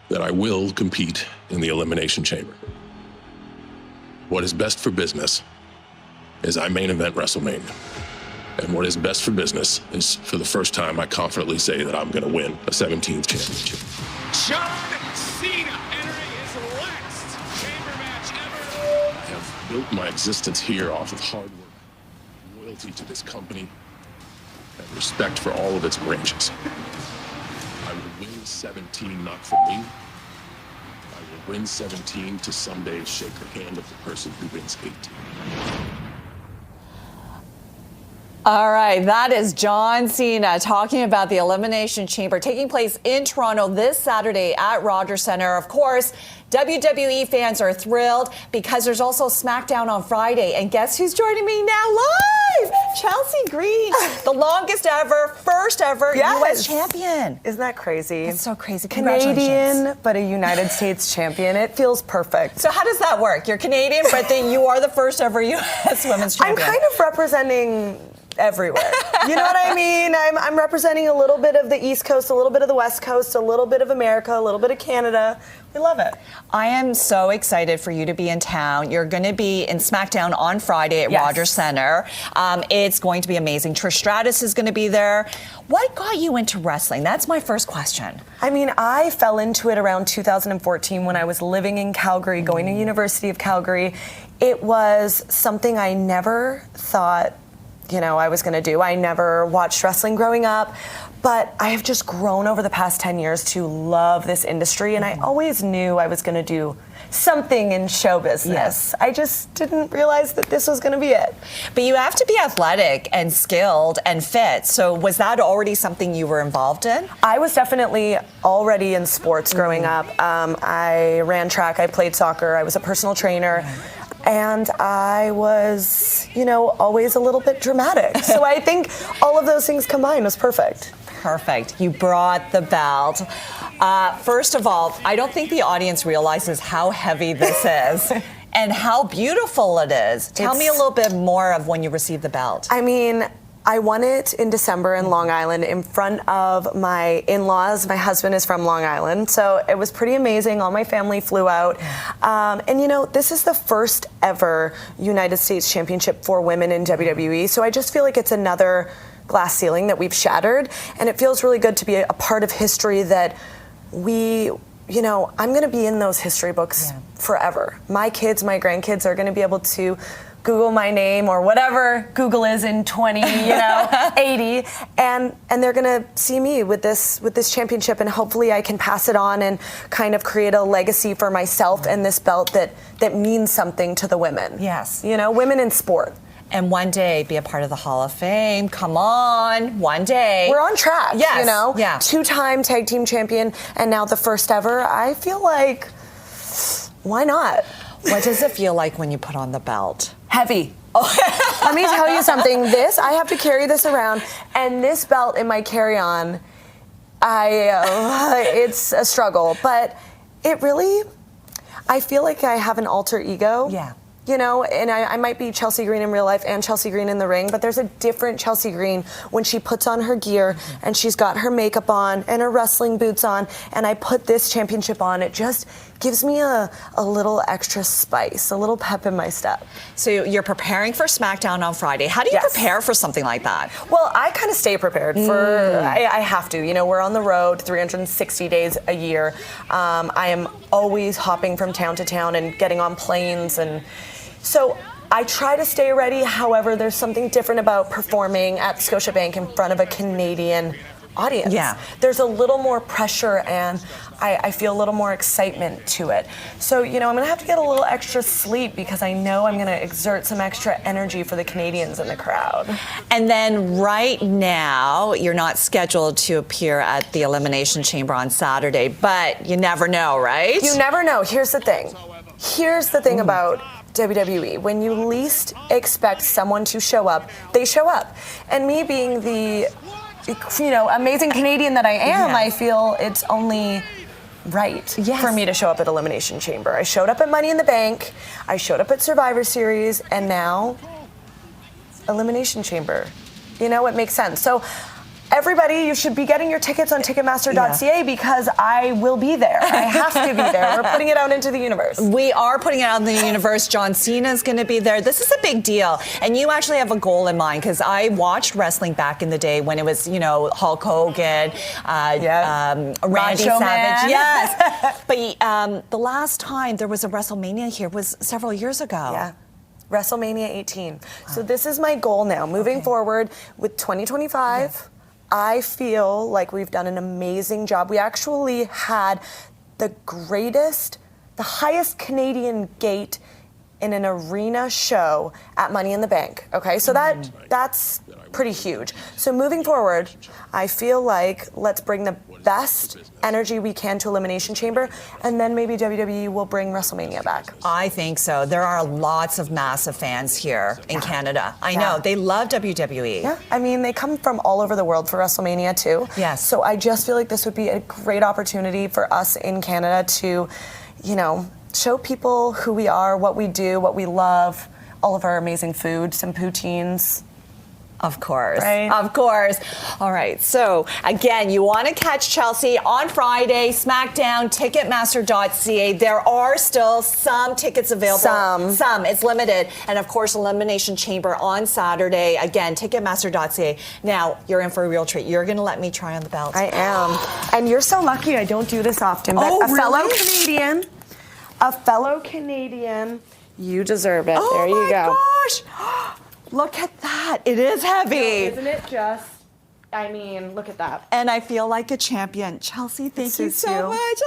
that I will compete in the Elimination Chamber. What is best for business is I main event WrestleMania. And what is best for business is, for the first time, I confidently say that I'm going to win a 17th championship. John Cena entering his last chamber match ever. I have built my existence here off of hard work, loyalty to this company, and respect for all of its branches. I will win 17 not for me. I will win 17 to someday shake the hand of the person who wins 18. All right, that is John Cena talking about the Elimination Chamber taking place in Toronto this Saturday at Rogers Centre. Of course, WWE fans are thrilled because there's also SmackDown on Friday. And guess who's joining me now live? Chelsea Green, the longest ever, first ever U.S. champion. Isn't that crazy? It's so crazy. Canadian, but a United States champion. It feels perfect. So how does that work? You're Canadian, but then you are the first ever U.S. women's champion. I'm kind of representing everywhere. You know what I mean? I'm representing a little bit of the East Coast, a little bit of the West Coast, a little bit of America, a little bit of Canada. We love it. I am so excited for you to be in town. You're going to be in SmackDown on Friday at Rogers Centre. It's going to be amazing. Trish Stratus is going to be there. What got you into wrestling? That's my first question. I mean, I fell into it around 2014 when I was living in Calgary, going to University of Calgary. It was something I never thought I was going to do. I never watched wrestling growing up, but I have just grown over the past 10 years to love this industry, and I always knew I was going to do something in show business. Yes. I just didn't realize that this was going to be it. But you have to be athletic and skilled and fit. So was that already something you were involved in? I was definitely already in sports growing up. I ran track, I played soccer, I was a personal trainer. And I was, always a little bit dramatic. So I think all of those things combined was perfect. Perfect. You brought the belt. First of all, I don't think the audience realizes how heavy this is and how beautiful it is. Tell me a little bit more of when you received the belt. I mean, I won it in December in Long Island in front of my in-laws. My husband is from Long Island, so it was pretty amazing. All my family flew out. And this is the first ever United States Championship for women in WWE, so I just feel like it's another glass ceiling that we've shattered, and it feels really good to be a part of history that I'm going to be in those history books forever. My kids, my grandkids are going to be able to Google my name or whatever Google is in 80, and they're gonna see me with this championship, and hopefully I can pass it on and kind of create a legacy for myself and this belt that means something to the women. Yes. Women in sport. And one day be a part of the Hall of Fame. Come on, one day. We're on track. Yes. Yeah. 2-time tag team champion and now the first ever. I feel like, why not? What does it feel like when you put on the belt? Heavy. Let me tell you something. I have to carry this around, and this belt in my carry-on, it's a struggle. But I feel like I have an alter ego. Yeah. And I might be Chelsea Green in real life and Chelsea Green in the ring, but there's a different Chelsea Green when she puts on her gear and she's got her makeup on and her wrestling boots on, and I put this championship on. It just gives me a little extra spice, a little pep in my step. So you're preparing for SmackDown on Friday. How do you prepare for something like that? Well, I kind of stay prepared for, I have to. We're on the road 360 days a year. I am always hopping from town to town and getting on planes, and so I try to stay ready. However, there's something different about performing at Scotiabank in front of a Canadian audience. Yeah. There's a little more pressure, and I feel a little more excitement to it. So, I'm going to have to get a little extra sleep because I know I'm going to exert some extra energy for the Canadians in the crowd. And then right now, you're not scheduled to appear at the Elimination Chamber on Saturday, but you never know, right? You never know. Here's the thing about WWE. When you least expect someone to show up, they show up. And me being the amazing Canadian that I am, I feel it's only right for me to show up at Elimination Chamber. I showed up at Money in the Bank, I showed up at Survivor Series, and now Elimination Chamber. It makes sense. So everybody, you should be getting your tickets on Ticketmaster.ca because I will be there. I have to be there. We're putting it out into the universe. We are putting it out in the universe. John Cena is going to be there. This is a big deal. And you actually have a goal in mind because I watched wrestling back in the day when it was, Hulk Hogan, Randy Savage. Yes. But the last time there was a WrestleMania here was several years ago. Yeah. WrestleMania 18. So this is my goal now. Moving forward with 2025. Yes. I feel like we've done an amazing job. We actually had the highest Canadian gate in an arena show at Money in the Bank. Okay, so that's pretty huge. So moving forward, I feel like let's bring the best energy we can to Elimination Chamber, and then maybe WWE will bring WrestleMania back. I think so. There are lots of massive fans here in Canada. I know. They love WWE. Yeah, I mean, they come from all over the world for WrestleMania too. Yes. So I just feel like this would be a great opportunity for us in Canada to, show people who we are, what we do, what we love, all of our amazing food, some poutines. Of course. Right? Of course. All right. So, again, you want to catch Chelsea on Friday, SmackDown, Ticketmaster.ca. There are still some tickets available. Some. It's limited. And, of course, Elimination Chamber on Saturday. Again, Ticketmaster.ca. Now, you're in for a real treat. You're going to let me try on the belt. I am. And you're so lucky I don't do this often. But a fellow Canadian, you deserve it. There you go. Oh, my gosh. Look at that. It is heavy. Isn't it just, look at that. And I feel like a champion. Chelsea, thank you so much.